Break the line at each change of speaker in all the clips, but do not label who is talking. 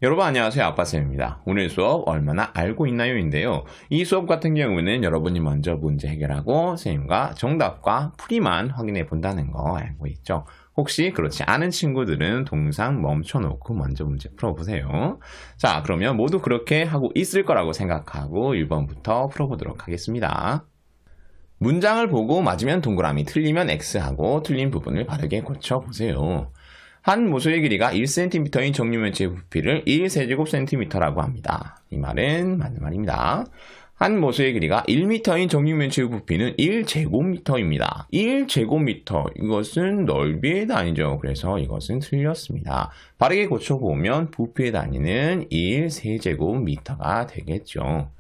여러분 안녕하세요. 아빠쌤입니다. 오늘 수업 얼마나 알고 있나요?인데요. 이 수업 같은 경우는 여러분이 먼저 문제 해결하고 선생님과 정답과 풀이만 확인해 본다는 거 알고 있죠? 혹시 그렇지 않은 친구들은 동상 멈춰놓고 먼저 문제 풀어보세요. 자, 그러면 모두 그렇게 하고 있을 거라고 생각하고 1번부터 풀어보도록 하겠습니다. 문장을 보고 맞으면 동그라미, 틀리면 X하고 틀린 부분을 바르게 고쳐보세요. 한 모서리의 길이가 1cm인 정육면체의 부피를 1세제곱cm라고 합니다. 이 말은 맞는 말입니다. 한 모서리의 길이가 1m인 정육면체의 부피는 1제곱미터입니다. 1제곱미터, 이것은 넓이의 단위죠. 그래서 이것은 틀렸습니다. 바르게 고쳐보면 부피의 단위는 1세제곱미터가 되겠죠.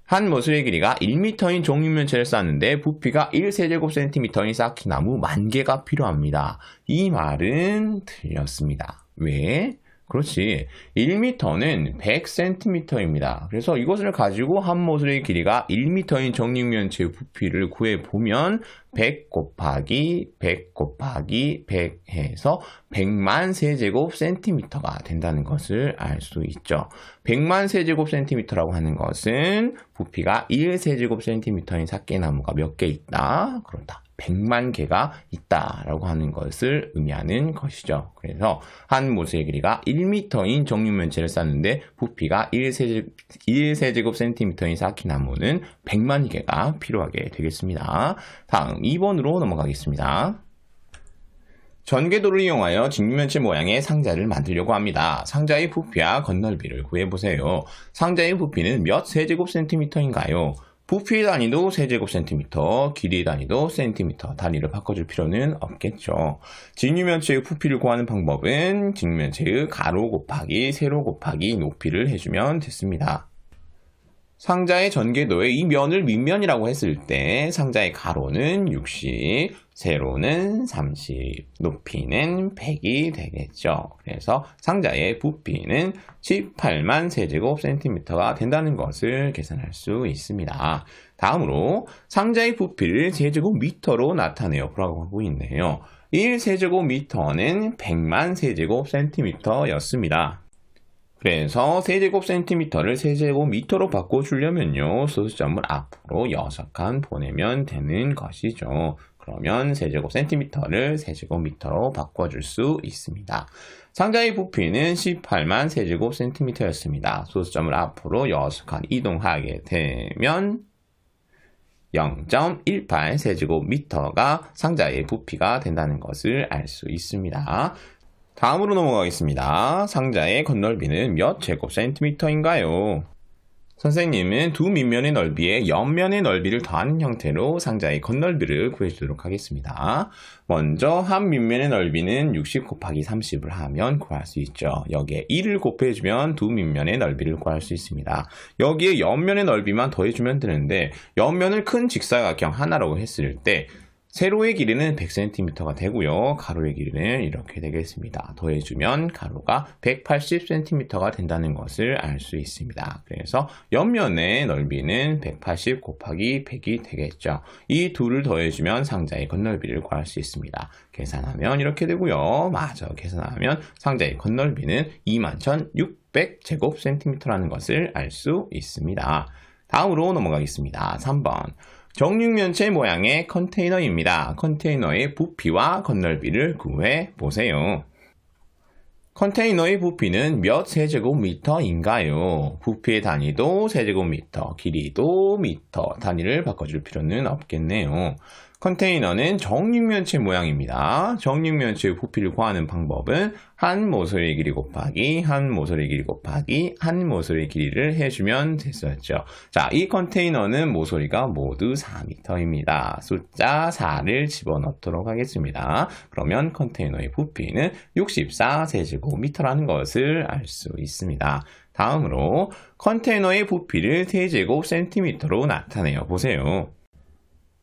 한 모서리의 길이가 1m인 정육면체를 쌓는데 부피가 1세제곱cm인 쌓기나무 10,000개가 필요합니다. 이 말은 틀렸습니다. 왜? 그렇지. 1m는 100cm입니다. 그래서 이것을 가지고 한 모서리의 길이가 1m인 정육면체의 부피를 구해보면 100 곱하기 100 곱하기 100 해서 100만 세제곱cm가 된다는 것을 알 수 있죠. 100만 세제곱cm라고 하는 것은 부피가 1세제곱cm인 삭개나무가 몇 개 있다? 그렇다. 100만 개가 있다라고 하는 것을 의미하는 것이죠. 그래서 한 모서리의 길이가 1m인 정육면체를 쌓는데 부피가 1세제곱cm인 쌓기나무는 100만 개가 필요하게 되겠습니다. 다음 2번으로 넘어가겠습니다. 전개도를 이용하여 직육면체 모양의 상자를 만들려고 합니다. 상자의 부피와 건널비를 구해보세요. 상자의 부피는 몇 세제곱cm인가요? 부피의 단위도 세제곱cm, 길이의 단위도 cm, 단위를 바꿔줄 필요는 없겠죠. 직육면체의 부피를 구하는 방법은 직육면체의 가로 곱하기 세로 곱하기 높이를 해주면 됐습니다. 상자의 전개도에 이 면을 밑면이라고 했을 때 상자의 가로는 60, 세로는 30, 높이는 100이 되겠죠. 그래서 상자의 부피는 18만 세제곱cm가 된다는 것을 계산할 수 있습니다. 다음으로 상자의 부피를 세제곱미터로 나타내어 보라고 하고 있네요. 1세제곱미터는 100만 세제곱cm였습니다. 그래서 세제곱cm를 세제곱미터로 바꿔주려면요, 소수점을 앞으로 6칸 보내면 되는 것이죠. 그러면 세제곱cm를 세제곱미터로 바꿔줄 수 있습니다. 상자의 부피는 18만 세제곱cm였습니다. 소수점을 앞으로 6칸 이동하게 되면 0.18 세제곱미터가 상자의 부피가 된다는 것을 알 수 있습니다. 다음으로 넘어가겠습니다. 상자의 건널비는 몇 제곱cm인가요? 선생님은 두 밑면의 넓이에 옆면의 넓이를 더하는 형태로 상자의 건널비를 구해주도록 하겠습니다. 먼저 한 밑면의 넓이는 60 곱하기 30을 하면 구할 수 있죠. 여기에 1을 곱해주면 두 밑면의 넓이를 구할 수 있습니다. 여기에 옆면의 넓이만 더해주면 되는데 옆면을 큰 직사각형 하나라고 했을 때 세로의 길이는 100cm가 되고요. 가로의 길이는 이렇게 되겠습니다. 더해주면 가로가 180cm가 된다는 것을 알 수 있습니다. 그래서 옆면의 넓이는 180 곱하기 100이 되겠죠. 이 둘을 더해주면 상자의 건널비를 구할 수 있습니다. 계산하면 이렇게 되고요. 계산하면 상자의 건널비는 21,600제곱cm라는 것을 알 수 있습니다. 다음으로 넘어가겠습니다. 3번. 정육면체 모양의 컨테이너입니다. 컨테이너의 부피와 건널비를 구해보세요. 컨테이너의 부피는 몇 세제곱미터인가요? 부피의 단위도 세제곱미터, 길이도 미터, 단위를 바꿔줄 필요는 없겠네요. 컨테이너는 정육면체 모양입니다. 정육면체의 부피를 구하는 방법은 한 모서리의 길이 곱하기 한 모서리의 길이 곱하기 한 모서리의 길이를 해주면 됐었죠. 자, 이 컨테이너는 모서리가 모두 4m입니다. 숫자 4를 집어넣도록 하겠습니다. 그러면 컨테이너의 부피는 64세제곱미터라는 것을 알 수 있습니다. 다음으로 컨테이너의 부피를 세제곱cm로 나타내어 보세요.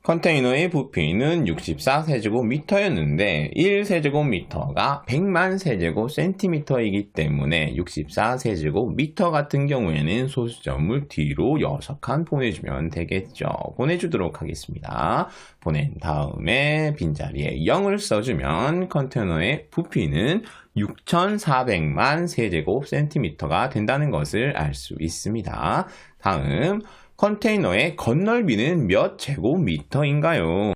컨테이너의 부피는 64세제곱미터였는데 1세제곱미터가 100만 세제곱센티미터이기 때문에 64세제곱미터 같은 경우에는 소수점을 뒤로 6칸 보내주면 되겠죠. 보내주도록 하겠습니다. 보낸 다음에 빈자리에 0을 써주면 컨테이너의 부피는 6,400만 세제곱센티미터가 된다는 것을 알 수 있습니다. 다음 컨테이너의 건널비는 몇 제곱미터인가요?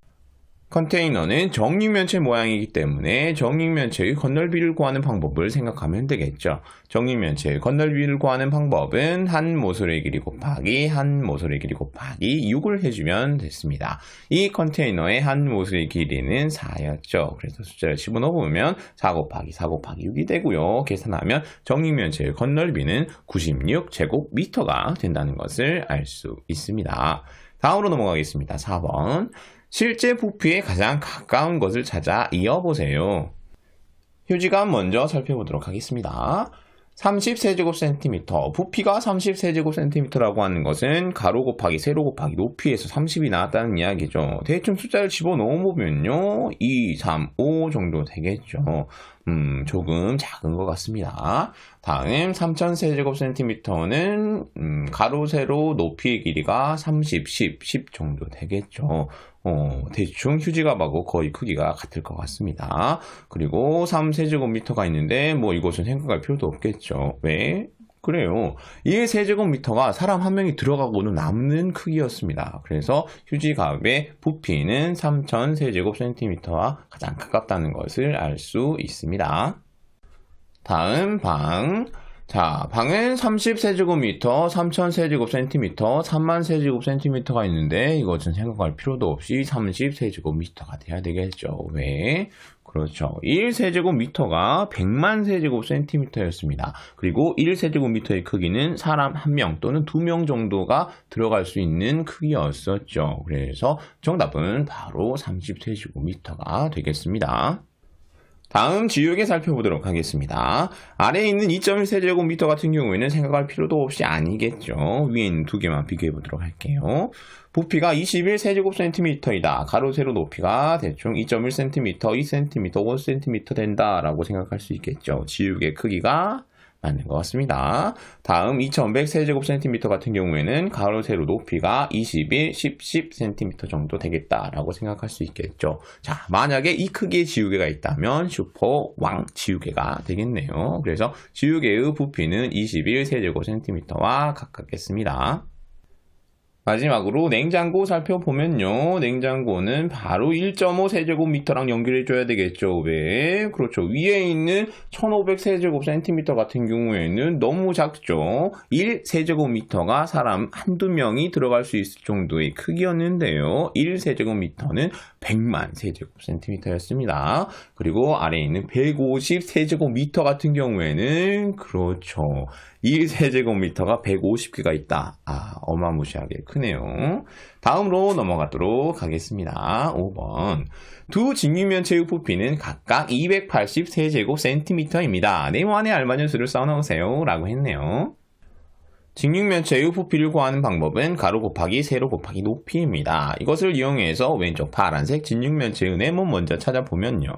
컨테이너는 정육면체 모양이기 때문에 정육면체의 건널비를 구하는 방법을 생각하면 되겠죠. 정육면체의 건널비를 구하는 방법은 한 모서리 길이 곱하기 한 모서리 길이 곱하기 6을 해주면 됐습니다. 이 컨테이너의 한 모서리 길이는 4였죠. 그래서 숫자를 집어넣으면 4 곱하기 4 곱하기 6이 되고요. 계산하면 정육면체의 건널비는 96제곱미터가 된다는 것을 알 수 있습니다. 다음으로 넘어가겠습니다. 4번. 실제 부피에 가장 가까운 것을 찾아 이어보세요. 휴지감 먼저 살펴보도록 하겠습니다. 30세제곱센티미터, 부피가 30세제곱센티미터라고 하는 것은 가로 곱하기 세로 곱하기 높이에서 30이 나왔다는 이야기죠. 대충 숫자를 집어넣어보면요 2, 3, 5 정도 되겠죠. 조금 작은 것 같습니다. 다음 3000세제곱센티미터는 가로 세로 높이의 길이가 30, 10 정도 되겠죠. 대충 휴지갑하고 거의 크기가 같을 것 같습니다. 그리고 3세제곱미터가 있는데 뭐 이것은 생각할 필요도 없겠죠. 왜? 그래요. 1세제곱미터가 사람 한 명이 들어가고는 남는 크기였습니다. 그래서 휴지갑의 부피는 3000세제곱센티미터와 가장 가깝다는 것을 알 수 있습니다. 다음 방. 자, 방은 30세제곱미터, 3000세제곱센티미터, 30,000세제곱센티미터가 있는데 이것은 생각할 필요도 없이 30세제곱미터가 돼야 되겠죠. 왜? 그렇죠. 1세제곱미터가 100만 세제곱센티미터였습니다. 그리고 1세제곱미터의 크기는 사람 1명 또는 2명 정도가 들어갈 수 있는 크기였었죠. 그래서 정답은 바로 30세제곱미터가 되겠습니다. 다음 지우개 살펴보도록 하겠습니다. 아래에 있는 2.1세제곱미터 같은 경우에는 생각할 필요도 없이 아니겠죠. 위에 있는 두 개만 비교해 보도록 할게요. 부피가 21세제곱센티미터이다. 가로 세로 높이가 대충 2.1cm, 2cm, 5cm 된다라고 생각할 수 있겠죠. 지우개 크기가 맞는 것 같습니다. 다음 2100세제곱센티미터 같은 경우에는 가로 세로 높이가 21, 10cm 정도 되겠다라고 생각할 수 있겠죠. 자, 만약에 이 크기의 지우개가 있다면 슈퍼 왕 지우개가 되겠네요. 그래서 지우개의 부피는 21세제곱센티미터와 가깝겠습니다. 마지막으로 냉장고 살펴보면요. 냉장고는 바로 1.5세제곱미터랑 연결해줘야 되겠죠. 왜? 그렇죠. 위에 있는 1500세제곱센티미터 같은 경우에는 너무 작죠. 1세제곱미터가 사람 한두 명이 들어갈 수 있을 정도의 크기였는데요. 1세제곱미터는 100만 세제곱센티미터였습니다. 그리고 아래에 있는 150세제곱미터 같은 경우에는 그렇죠. 1세제곱미터가 150개가 있다. 어마무시하게 크네요. 다음으로 넘어가도록 하겠습니다. 5번. 두 직육면체의 부피는 각각 280세제곱센티미터입니다. 네모 안에 알맞은 수를 써넣으세요. 라고 했네요. 직육면체의 부피를 구하는 방법은 가로 곱하기 세로 곱하기 높이입니다. 이것을 이용해서 왼쪽 파란색 직육면체의 네모 먼저 찾아보면요.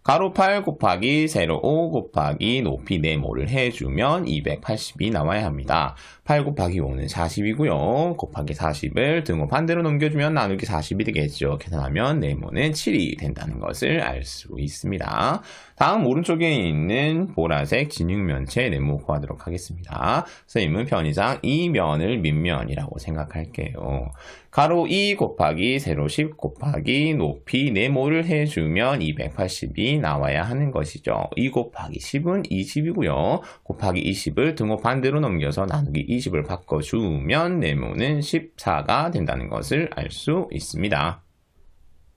가로 8 곱하기 세로 5 곱하기 높이 네모를 해주면 280이 나와야 합니다. 8 곱하기 5는 40이고요. 곱하기 40을 등호 반대로 넘겨주면 나누기 40이 되겠죠. 계산하면 네모는 7이 된다는 것을 알 수 있습니다. 다음 오른쪽에 있는 보라색 진육면체 네모 구하도록 하겠습니다. 선생님은 편의상 이 면을 밑면이라고 생각할게요. 가로 2 곱하기 세로 10 곱하기 높이 네모를 해주면 280이 나와야 하는 것이죠. 2 곱하기 10은 20이고요. 곱하기 20을 등호 반대로 넘겨서 나누기 20을 바꿔주면 네모는 14가 된다는 것을 알 수 있습니다.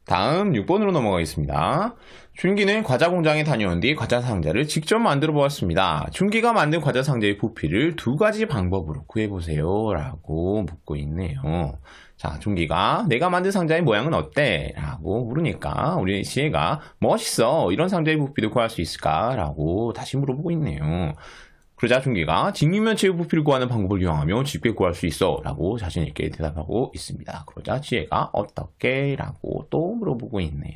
다음 6번으로 넘어가겠습니다. 준기는 과자 공장에 다녀온 뒤 과자 상자를 직접 만들어 보았습니다. 준기가 만든 과자 상자의 부피를 두 가지 방법으로 구해보세요. 라고 묻고 있네요. 자, 준기가 내가 만든 상자의 모양은 어때? 라고 물으니까 우리 지혜가 멋있어. 이런 상자의 부피도 구할 수 있을까? 라고 다시 물어보고 있네요. 그러자 중기가 직육면체의 부피를 구하는 방법을 이용하며 쉽게 구할 수 있어 라고 자신있게 대답하고 있습니다. 그러자 지혜가 어떻게? 라고 또 물어보고 있네요.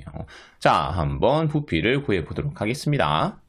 자, 한번 부피를 구해보도록 하겠습니다.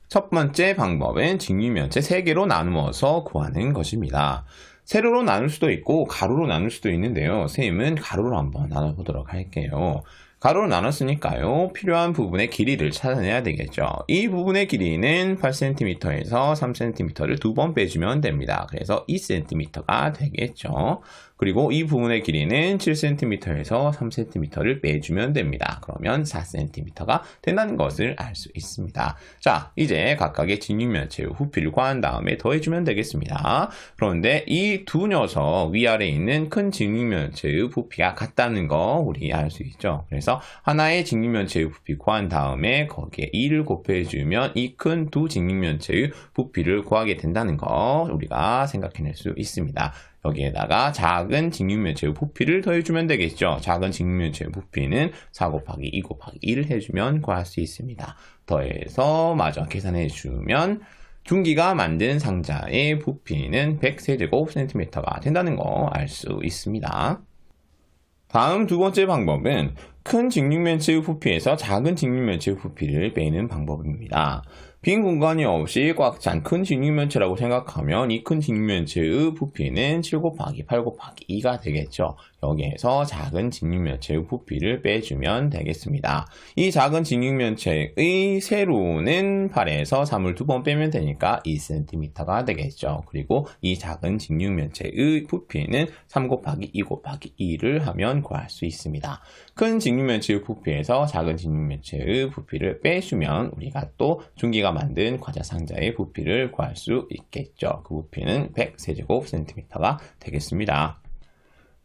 첫 번째 방법은 직육면체 3개로 나누어서 구하는 것입니다. 세로로 나눌 수도 있고 가로로 나눌 수도 있는데요. 선생님은 가로로 한번 나눠보도록 할게요. 가로로 나눴으니까요. 필요한 부분의 길이를 찾아내야 되겠죠. 이 부분의 길이는 8cm에서 3cm를 2번 빼주면 됩니다. 그래서 2cm가 되겠죠. 그리고 이 부분의 길이는 7cm에서 3cm를 빼주면 됩니다. 그러면 4cm가 된다는 것을 알 수 있습니다. 자, 이제 각각의 직육면체의 부피를 구한 다음에 더해주면 되겠습니다. 그런데 이 두 녀석 위아래에 있는 큰 직육면체의 부피가 같다는 거 우리 알 수 있죠. 그래서 하나의 직육면체의 부피 구한 다음에 거기에 2를 곱해주면 이 큰 두 직육면체의 부피를 구하게 된다는 거 우리가 생각해낼 수 있습니다. 여기에다가 작은 직육면체의 부피를 더해주면 되겠죠. 작은 직육면체의 부피는 4 곱하기 2 곱하기 1을 해주면 구할 수 있습니다. 더해서 마저 계산해주면 중기가 만든 상자의 부피는 100세제곱cm가 된다는 거 알 수 있습니다. 다음 두 번째 방법은 큰 직육면체의 부피에서 작은 직육면체의 부피를 빼는 방법입니다. 빈 공간이 없이 꽉 찬 큰 직육면체라고 생각하면 이 큰 직육면체의 부피는 7 곱하기 8 곱하기 2가 되겠죠. 여기에서 작은 직육면체의 부피를 빼주면 되겠습니다. 이 작은 직육면체의 세로는 8에서 3을 2번 빼면 되니까 2cm가 되겠죠. 그리고 이 작은 직육면체의 부피는 3 곱하기 2 곱하기 2를 하면 구할 수 있습니다. 큰 직육면체의 부피에서 작은 직육면체의 부피를 빼주면 우리가 또 중기가 만든 과자 상자의 부피를 구할 수 있겠죠. 그 부피는 100세제곱cm가 되겠습니다.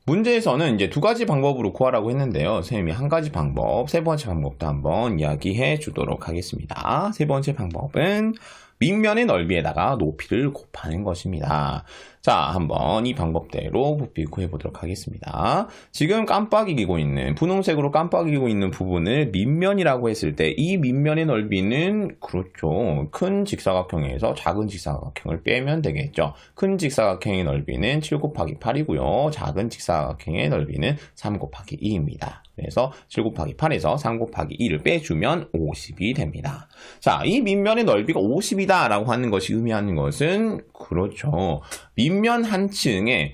문제에서는 이제 두 가지 방법으로 구하라고 했는데요. 선생님이 한 가지 방법, 세 번째 방법도 한번 이야기해 주도록 하겠습니다. 세 번째 방법은 밑면의 넓이에다가 높이를 곱하는 것입니다. 자, 한번 이 방법대로 부피 구해보도록 하겠습니다. 지금 깜빡이고 있는, 분홍색으로 깜빡이고 있는 부분을 밑면이라고 했을 때 이 밑면의 넓이는 그렇죠. 큰 직사각형에서 작은 직사각형을 빼면 되겠죠. 큰 직사각형의 넓이는 7 곱하기 8이고요. 작은 직사각형의 넓이는 3 곱하기 2입니다. 그래서 7 곱하기 8에서 3 곱하기 2를 빼주면 50이 됩니다. 자, 이 밑면의 넓이가 50이다 라고 하는 것이 의미하는 것은 그렇죠. 밑면 한 층에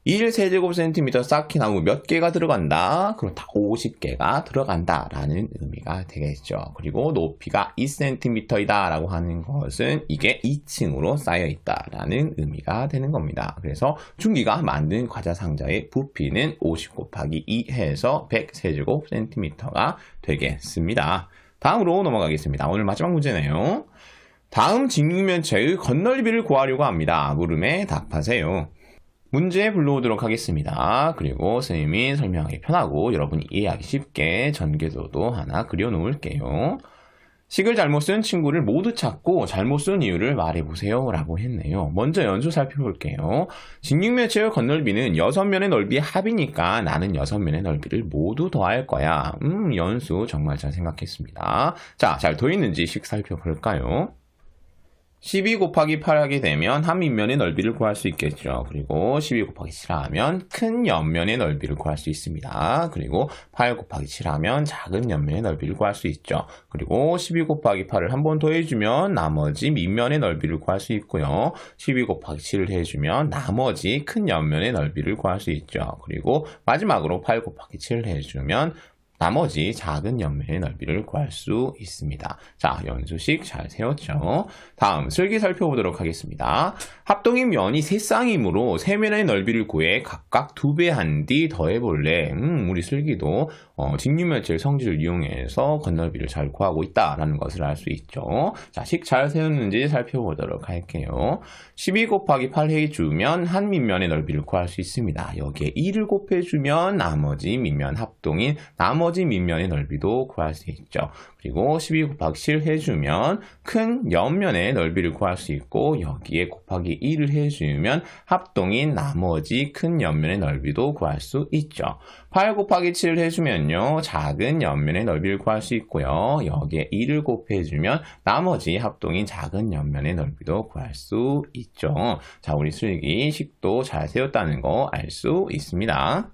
1세제곱cm 쌓기 나무 몇 개가 들어간다? 그렇다. 50개가 들어간다 라는 의미가 되겠죠. 그리고 높이가 2cm이다 라고 하는 것은 이게 2층으로 쌓여 있다 라는 의미가 되는 겁니다. 그래서 중기가 만든 과자 상자의 부피는 50 곱하기 2 해서 100세제곱cm가 되겠습니다. 다음으로 넘어가겠습니다. 오늘 마지막 문제네요. 다음 직육면체의 건널비를 구하려고 합니다. 물음에 답하세요. 문제 불러오도록 하겠습니다. 그리고 선생님이 설명하기 편하고 여러분이 이해하기 쉽게 전개도도 하나 그려놓을게요. 식을 잘못 쓴 친구를 모두 찾고 잘못 쓴 이유를 말해보세요 라고 했네요. 먼저 연수 살펴볼게요. 직육면체의 건널비는 6면의 넓이의 합이니까 나는 6면의 넓이를 모두 더할 거야. 연수 정말 잘 생각했습니다. 자, 잘 더있는지 식 살펴볼까요? 12 곱하기 8 하게 되면 한 밑면의 넓이를 구할 수 있겠죠. 그리고 12 곱하기 7 하면 큰 옆면의 넓이를 구할 수 있습니다. 그리고 8 곱하기 7 하면 작은 옆면의 넓이를 구할 수 있죠. 그리고 12 곱하기 8을 한 번 더 해주면 나머지 밑면의 넓이를 구할 수 있고요. 12 곱하기 7을 해주면 나머지 큰 옆면의 넓이를 구할 수 있죠. 그리고 마지막으로 8 곱하기 7을 해주면 나머지 작은 옆면의 넓이를 구할 수 있습니다. 자, 연수식 잘 세웠죠? 다음 슬기 살펴보도록 하겠습니다. 합동인 면이 3쌍이므로 3면의 넓이를 구해 각각 2배 한 뒤 더해볼래. 우리 슬기도 직육면체의 성질을 이용해서 건널비를 잘 구하고 있다라는 것을 알 수 있죠. 자, 식 잘 세웠는지 살펴보도록 할게요. 12 곱하기 8 해주면 한 밑면의 넓이를 구할 수 있습니다. 여기에 2를 곱해주면 나머지 밑면 합동인 나머지 나머지 밑면의 넓이도 구할 수 있죠. 그리고 12 곱하기 7 해주면 큰 옆면의 넓이를 구할 수 있고 여기에 곱하기 1을 해주면 합동인 나머지 큰 옆면의 넓이도 구할 수 있죠. 8 곱하기 7을 해주면요. 작은 옆면의 넓이를 구할 수 있고요. 여기에 1을 곱해주면 나머지 합동인 작은 옆면의 넓이도 구할 수 있죠. 자, 우리 슬기 식도 잘 세웠다는 거 알 수 있습니다.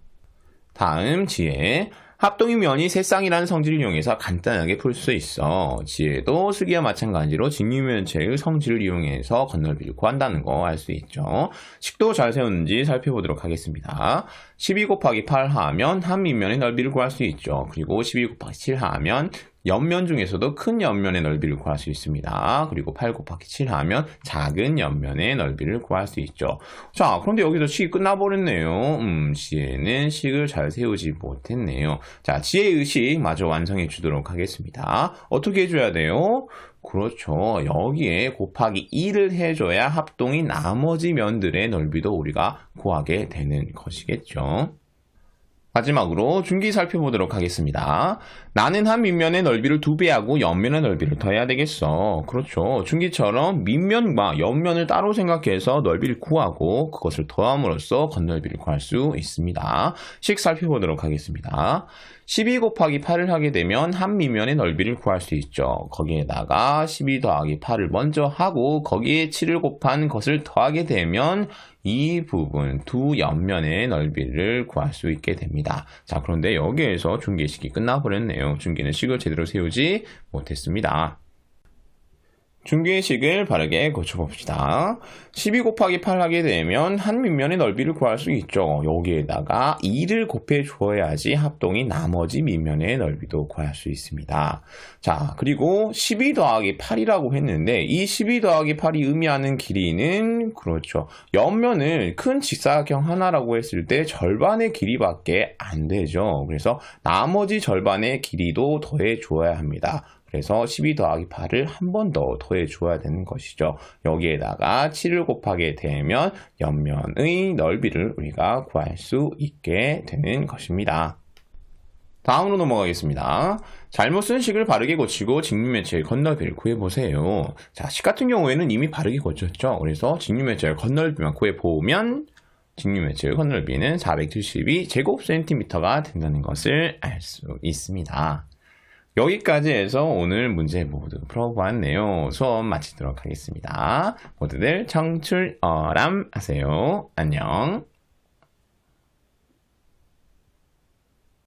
다음 지혜. 합동인 면이 세 쌍이라는 성질을 이용해서 간단하게 풀 수 있어. 지혜도 슬기와 마찬가지로 직육면체의 성질을 이용해서 건널비를 구한다는 거 알 수 있죠. 식도 잘 세웠는지 살펴보도록 하겠습니다. 12 곱하기 8 하면 한 밑면의 넓이를 구할 수 있죠. 그리고 12 곱하기 7 하면 옆면 중에서도 큰 옆면의 넓이를 구할 수 있습니다. 그리고 8 곱하기 7 하면 작은 옆면의 넓이를 구할 수 있죠. 자, 그런데 여기서 식이 끝나버렸네요. 지혜는 식을 잘 세우지 못했네요. 자, 지혜의 식 마저 완성해 주도록 하겠습니다. 어떻게 해줘야 돼요? 그렇죠. 여기에 곱하기 1을 해줘야 합동인 나머지 면들의 넓이도 우리가 구하게 되는 것이겠죠. 마지막으로 중기 살펴보도록 하겠습니다. 나는 한 밑면의 넓이를 2배하고 옆면의 넓이를 더해야 되겠어. 그렇죠. 중기처럼 밑면과 옆면을 따로 생각해서 넓이를 구하고 그것을 더함으로써 건널비를 구할 수 있습니다. 식 살펴보도록 하겠습니다. 12 곱하기 8을 하게 되면 한 밑면의 넓이를 구할 수 있죠. 거기에다가 12 더하기 8을 먼저 하고 거기에 7을 곱한 것을 더하게 되면 이 부분 두 옆면의 넓이를 구할 수 있게 됩니다. 자, 그런데 여기에서 중계식이 끝나버렸네요. 중계는 식을 제대로 세우지 못했습니다. 중계식을 바르게 고쳐봅시다. 12 곱하기 8 하게 되면 한 밑면의 넓이를 구할 수 있죠. 여기에다가 2를 곱해 주어야지 합동이 나머지 밑면의 넓이도 구할 수 있습니다. 자, 그리고 12 더하기 8이라고 했는데 이 12 더하기 8이 의미하는 길이는 그렇죠. 옆면을 큰 직사각형 하나라고 했을 때 절반의 길이밖에 안 되죠. 그래서 나머지 절반의 길이도 더해 주어야 합니다. 그래서 12 더하기 8을 한 번 더 더해 줘야 되는 것이죠. 여기에다가 7을 곱하게 되면 옆면의 넓이를 우리가 구할 수 있게 되는 것입니다. 다음으로 넘어가겠습니다. 잘못 쓴 식을 바르게 고치고 직육면체의 건널비를 구해보세요. 자, 식 같은 경우에는 이미 바르게 고쳤죠. 그래서 직육면체의 건널비만 구해보면 직육면체의 건널비는 472제곱센티미터가 된다는 것을 알 수 있습니다. 여기까지 해서 오늘 문제 모두 풀어보았네요. 수업 마치도록 하겠습니다. 모두들 청출어람 하세요. 안녕.